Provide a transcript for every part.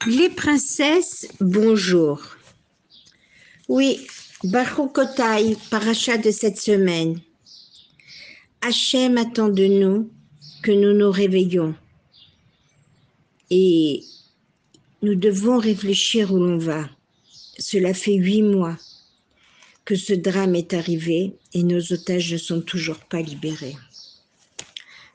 Les princesses, bonjour. Oui, Baruchotai, paracha de cette semaine. Hachem attend de nous que nous nous réveillons. Et nous devons réfléchir où l'on va. Cela fait 8 mois que ce drame est arrivé et nos otages ne sont toujours pas libérés.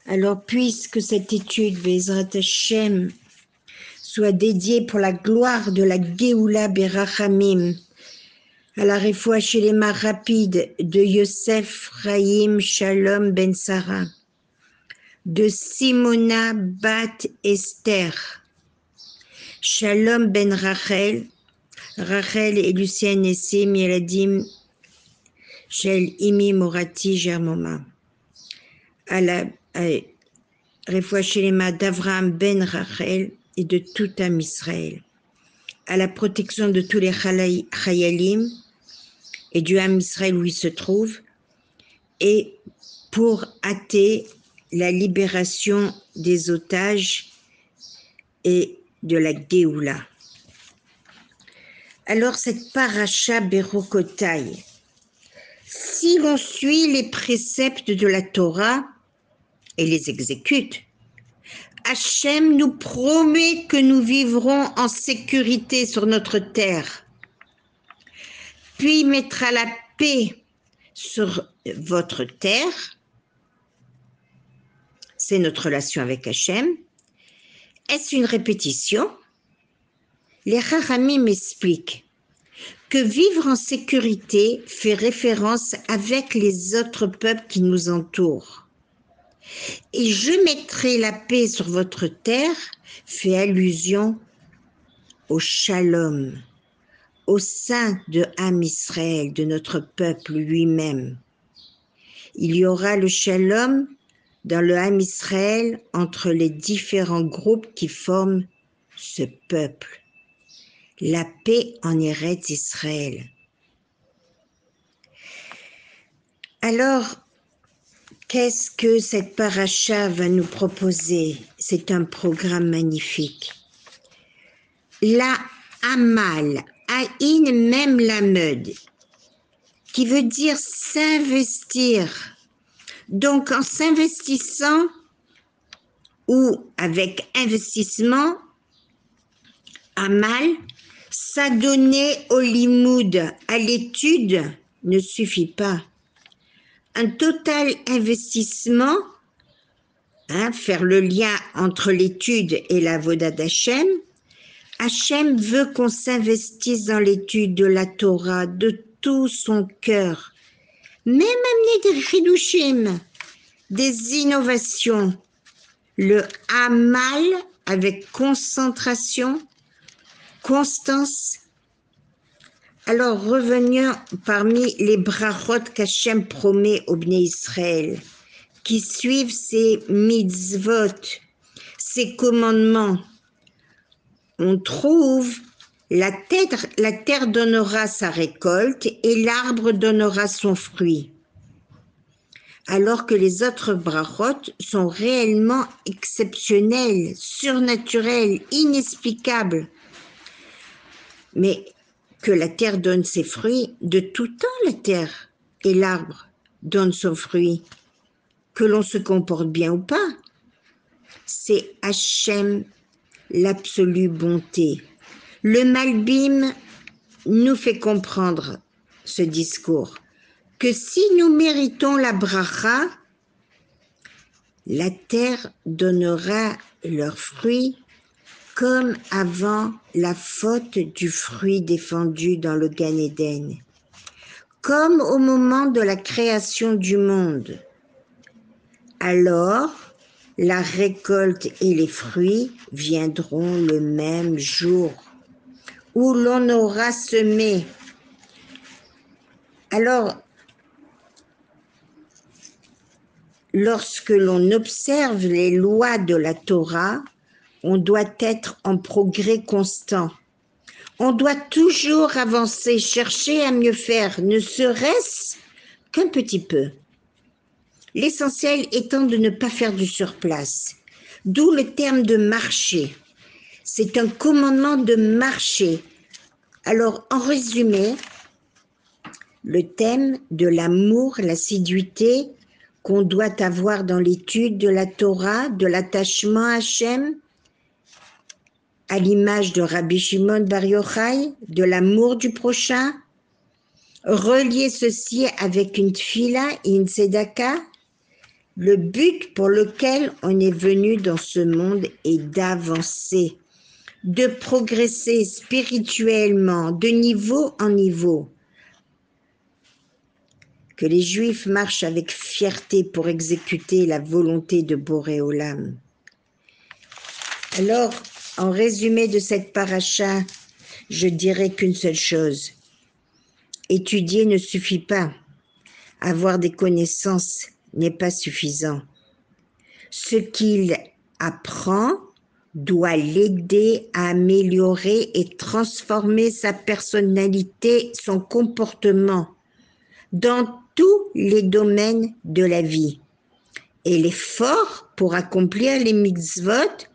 Alors, puisque cette étude, Bezrat Hachem, soit dédiée pour la gloire de la Géoula Berachamim, à la réfoua chez les mains rapides de Yosef Chaim Shalom Ben Sarah, de Simona Bat Esther, Shalom Ben Rachel, Rachel et Lucienne Essim Yeladim Shel Imi Morati Germoma, à la réfoua chez les mains d'Avraham Ben Rachel et de tout Am Israël, à la protection de tous les Chayalim et du Ham Israël où il se trouve, et pour hâter la libération des otages et de la Géoula. Alors cette paracha Berokotai, si l'on suit les préceptes de la Torah et les exécute, Hachem nous promet que nous vivrons en sécurité sur notre terre, puis mettra la paix sur votre terre. C'est notre relation avec Hachem. Est-ce une répétition? Les Chachamim m'expliquent que vivre en sécurité fait référence avec les autres peuples qui nous entourent. Et je mettrai la paix sur votre terre fait allusion au shalom, au sein de Ham Israël, de notre peuple lui-même. Il y aura le shalom dans le Ham Israël entre les différents groupes qui forment ce peuple. La paix en Eretz Israël. Alors, qu'est-ce que cette paracha va nous proposer? C'est un programme magnifique. La Amal, Aïn même la Meud, qui veut dire s'investir. Donc, en s'investissant ou avec investissement, Amal, s'adonner au limoud, à l'étude, ne suffit pas. Un total investissement, faire le lien entre l'étude et la voda d'Hachem. Hachem veut qu'on s'investisse dans l'étude de la Torah de tout son cœur, même amener des chidushim, des innovations. Le Amal avec concentration, constance. Alors revenons parmi les brachot qu'Hachem promet aux Bnei Israël, qui suivent ses mitzvot, ses commandements. On trouve la terre donnera sa récolte et l'arbre donnera son fruit. Alors que les autres brachot sont réellement exceptionnels, surnaturels, inexplicables. Mais que la terre donne ses fruits, de tout temps la terre et l'arbre donnent son fruit, que l'on se comporte bien ou pas. C'est Hachem, l'absolue bonté. Le Malbim nous fait comprendre ce discours, que si nous méritons la bracha, la terre donnera leurs fruits comme avant la faute du fruit défendu dans le Gan Eden, comme au moment de la création du monde. Alors, la récolte et les fruits viendront le même jour, où l'on aura semé. Alors, lorsque l'on observe les lois de la Torah, on doit être en progrès constant. On doit toujours avancer, chercher à mieux faire, ne serait-ce qu'un petit peu. L'essentiel étant de ne pas faire du surplace, d'où le terme de marcher. C'est un commandement de marcher. Alors, en résumé, le thème de l'amour, l'assiduité qu'on doit avoir dans l'étude de la Torah, de l'attachement à Hachem, à l'image de Rabbi Shimon Bar Yochai, de l'amour du prochain, relier ceci avec une tfila et une tzedaka, le but pour lequel on est venu dans ce monde est d'avancer, de progresser spirituellement, de niveau en niveau. Que les Juifs marchent avec fierté pour exécuter la volonté de Boré Olam. Alors, en résumé de cette paracha, je dirais qu'une seule chose. Étudier ne suffit pas. Avoir des connaissances n'est pas suffisant. Ce qu'il apprend doit l'aider à améliorer et transformer sa personnalité, son comportement dans tous les domaines de la vie. Et l'effort pour accomplir les mitzvot,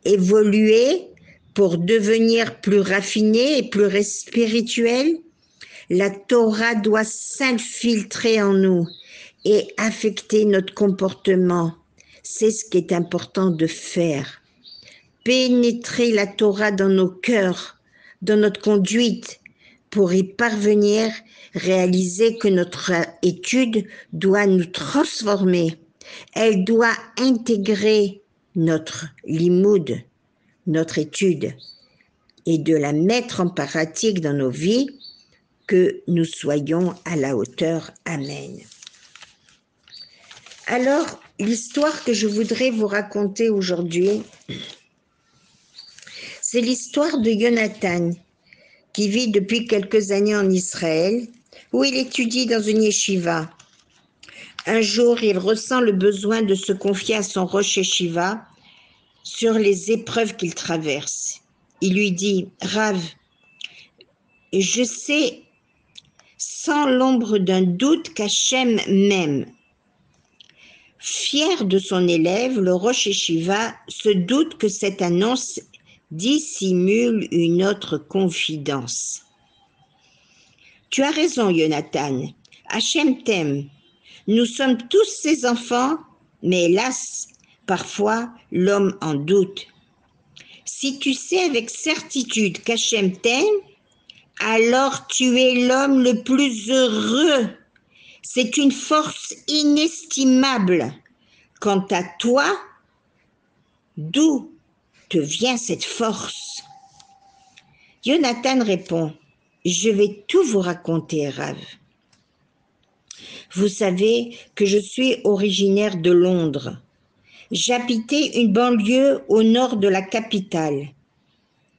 évoluer pour devenir plus raffiné et plus spirituel, la Torah doit s'infiltrer en nous et affecter notre comportement. C'est ce qui est important de faire. Pénétrer la Torah dans nos cœurs, dans notre conduite, pour y parvenir, réaliser que notre étude doit nous transformer. Elle doit intégrer notre limoud, notre étude, et de la mettre en pratique dans nos vies, que nous soyons à la hauteur. Amen. Alors, l'histoire que je voudrais vous raconter aujourd'hui, c'est l'histoire de Jonathan, qui vit depuis quelques années en Israël, où il étudie dans une yeshiva. Un jour, il ressent le besoin de se confier à son rosh yeshiva sur les épreuves qu'il traverse. Il lui dit, « Rav, je sais sans l'ombre d'un doute qu'Hachem m'aime. » Fier de son élève, le rosh yeshiva se doute que cette annonce dissimule une autre confidence. « Tu as raison, Jonathan, Hachem t'aime. Nous sommes tous ses enfants, mais hélas, parfois l'homme en doute. Si tu sais avec certitude qu'Hachem t'aime, alors tu es l'homme le plus heureux. C'est une force inestimable. Quant à toi, d'où te vient cette force? » Jonathan répond, « Je vais tout vous raconter, Rav. Vous savez que je suis originaire de Londres. J'habitais une banlieue au nord de la capitale.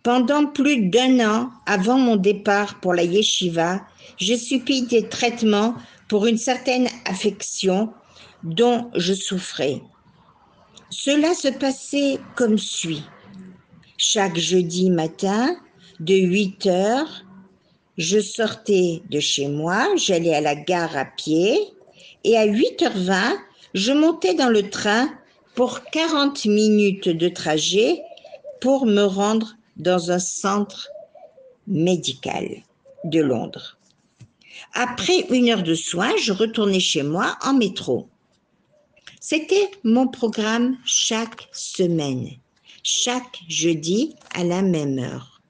Pendant plus d'1 an avant mon départ pour la yeshiva, j'ai subi des traitements pour une certaine affection dont je souffrais. Cela se passait comme suit. Chaque jeudi matin, de 8 heures, je sortais de chez moi, j'allais à la gare à pied et à 8h20, je montais dans le train pour 40 minutes de trajet pour me rendre dans un centre médical de Londres. Après 1 heure de soins, je retournais chez moi en métro. C'était mon programme chaque semaine, chaque jeudi à la même heure.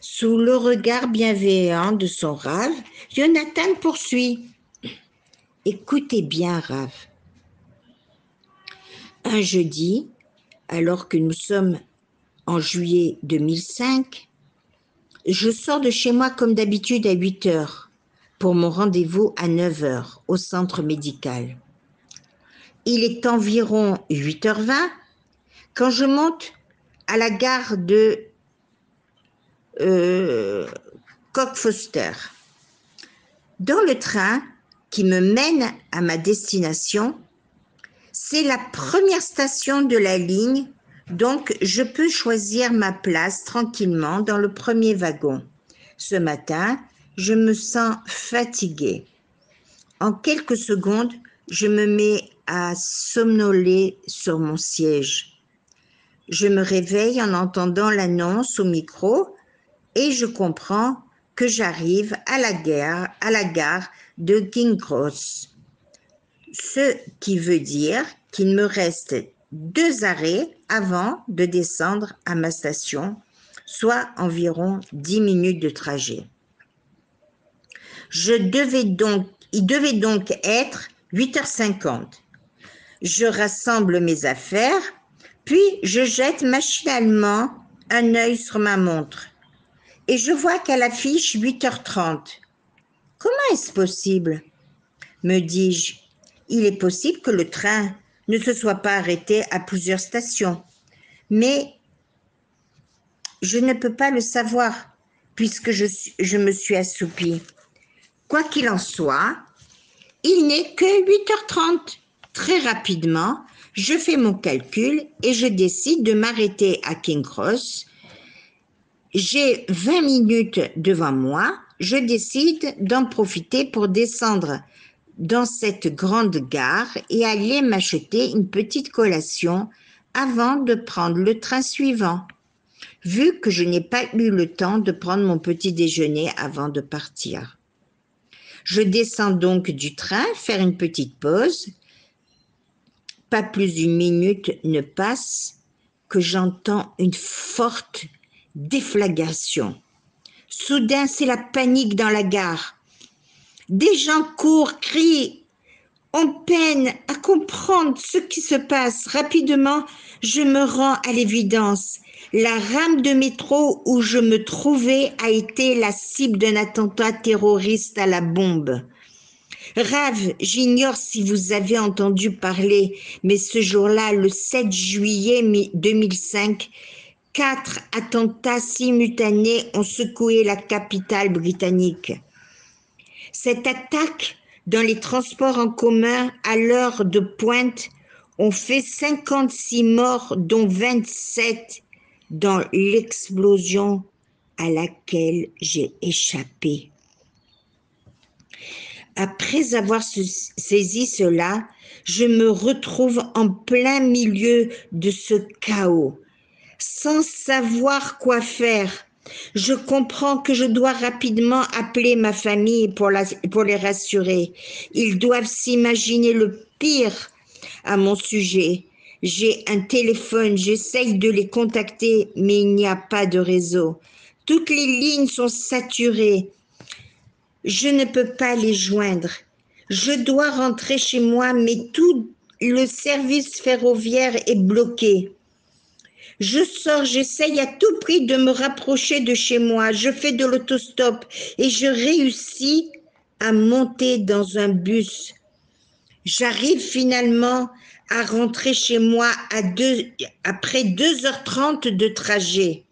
Sous le regard bienveillant de son Rav, Jonathan poursuit. « Écoutez bien, Rav. Un jeudi, alors que nous sommes en juillet 2005, je sors de chez moi comme d'habitude à 8 heures pour mon rendez-vous à 9 heures au centre médical. Il est environ 8h20 quand je monte à la gare de Cockfoster. Dans le train qui me mène à ma destination, c'est la première station de la ligne, donc je peux choisir ma place tranquillement dans le premier wagon. Ce matin, je me sens fatiguée. En quelques secondes, je me mets à somnoler sur mon siège. Je me réveille en entendant l'annonce au micro et je comprends que j'arrive à la gare de King Cross. Ce qui veut dire qu'il me reste 2 arrêts avant de descendre à ma station, soit environ 10 minutes de trajet. Il devait donc être 8h50. Je rassemble mes affaires, puis je jette machinalement un œil sur ma montre et je vois qu'elle affiche 8h30. Comment est-ce possible? Me dis-je. Il est possible que le train ne se soit pas arrêté à plusieurs stations, mais je ne peux pas le savoir puisque je me suis assoupie. Quoi qu'il en soit, il n'est que 8h30. Très rapidement, je fais mon calcul et je décide de m'arrêter à King Cross. J'ai 20 minutes devant moi. Je décide d'en profiter pour descendre dans cette grande gare et aller m'acheter une petite collation avant de prendre le train suivant, vu que je n'ai pas eu le temps de prendre mon petit déjeuner avant de partir. Je descends donc du train, faire une petite pause. Pas plus d'une minute ne passe que j'entends une forte déflagration. Soudain, c'est la panique dans la gare. Des gens courent, crient. On peine à comprendre ce qui se passe. Rapidement, je me rends à l'évidence. La rame de métro où je me trouvais a été la cible d'un attentat terroriste à la bombe. Rave, j'ignore si vous avez entendu parler, mais ce jour-là, le 7 juillet 2005, 4 attentats simultanés ont secoué la capitale britannique. Cette attaque dans les transports en commun à l'heure de pointe ont fait 56 morts, dont 27 dans l'explosion à laquelle j'ai échappé. Après avoir saisi cela, je me retrouve en plein milieu de ce chaos, sans savoir quoi faire. Je comprends que je dois rapidement appeler ma famille pour les rassurer. Ils doivent s'imaginer le pire à mon sujet. J'ai un téléphone, j'essaye de les contacter, mais il n'y a pas de réseau. Toutes les lignes sont saturées. Je ne peux pas les joindre. Je dois rentrer chez moi, mais tout le service ferroviaire est bloqué. Je sors, j'essaye à tout prix de me rapprocher de chez moi. Je fais de l'autostop et je réussis à monter dans un bus. J'arrive finalement à rentrer chez moi après 2h30 de trajet.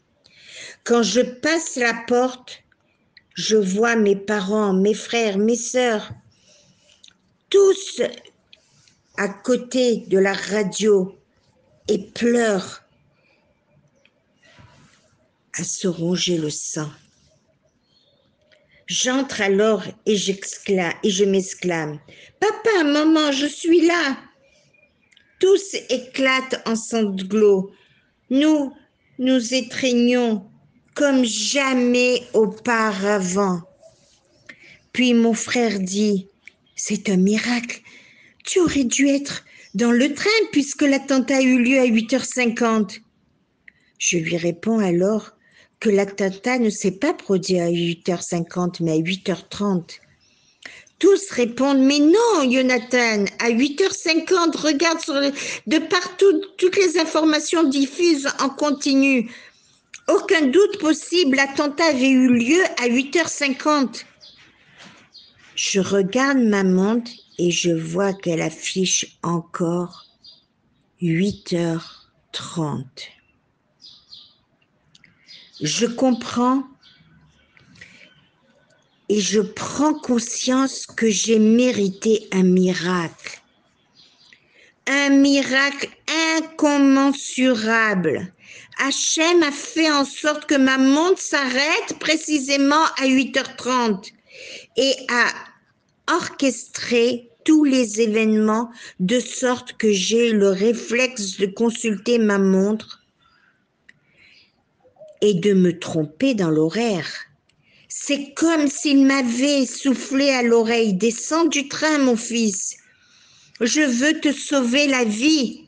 Quand je passe la porte, je vois mes parents, mes frères, mes sœurs, tous à côté de la radio et pleurent à se ronger le sang. J'entre alors et je m'exclame « Papa, maman, je suis là !» Tous éclatent en sanglots. Nous étreignons comme jamais auparavant. Puis mon frère dit « C'est un miracle. Tu aurais dû être dans le train puisque l'attentat a eu lieu à 8h50. » Je lui réponds alors que l'attentat ne s'est pas produit à 8h50 mais à 8h30. Tous répondent « Mais non, Jonathan, à 8h50, regarde de partout, toutes les informations diffusent en continu. Aucun doute possible, l'attentat avait eu lieu à 8h50. » Je regarde ma montre et je vois qu'elle affiche encore 8h30. Je comprends et je prends conscience que j'ai mérité un miracle. Un miracle incommensurable. Hachem a fait en sorte que ma montre s'arrête précisément à 8h30 et a orchestré tous les événements de sorte que j'ai le réflexe de consulter ma montre et de me tromper dans l'horaire. C'est comme s'il m'avait soufflé à l'oreille. Descends du train, mon fils. Je veux te sauver la vie.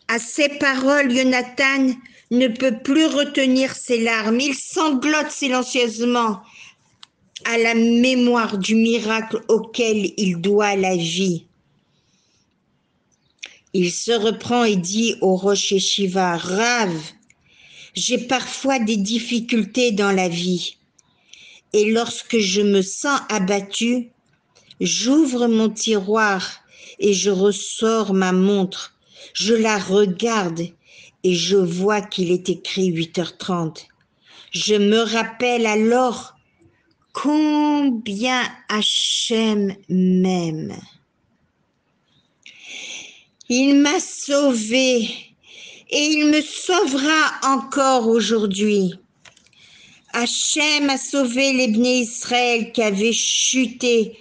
À ces paroles, Jonathan ne peut plus retenir ses larmes. Il sanglote silencieusement à la mémoire du miracle auquel il doit la vie. Il se reprend et dit au rocher Shiva, « Rav, j'ai parfois des difficultés dans la vie. Et lorsque je me sens abattu, j'ouvre mon tiroir et je ressors ma montre. Je la regarde et je vois qu'il est écrit 8h30. Je me rappelle alors combien Hachem m'aime. Il m'a sauvé et il me sauvera encore aujourd'hui. Hachem a sauvé les Bnei Israël qui avaient chuté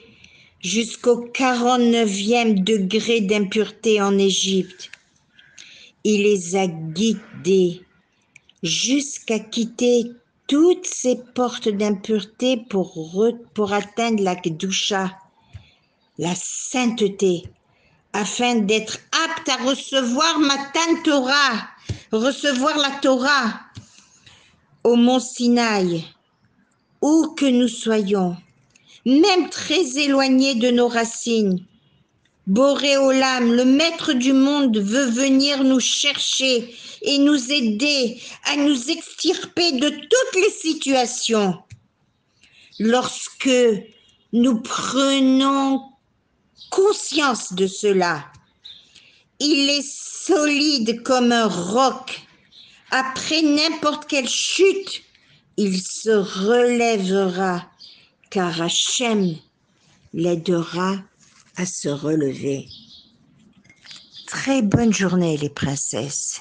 jusqu'au 49e degré d'impureté en Égypte. Il les a guidés jusqu'à quitter toutes ces portes d'impureté pour atteindre la Kedusha, la sainteté, afin d'être apte à recevoir Matan Torah, recevoir la Torah au mont Sinaï, où que nous soyons, même très éloignés de nos racines. Boré Olam, le maître du monde, veut venir nous chercher et nous aider à nous extirper de toutes les situations. Lorsque nous prenons conscience de cela, il est solide comme un roc. Après n'importe quelle chute, il se relèvera, car Hachem l'aidera à se relever. Très bonne journée les princesses.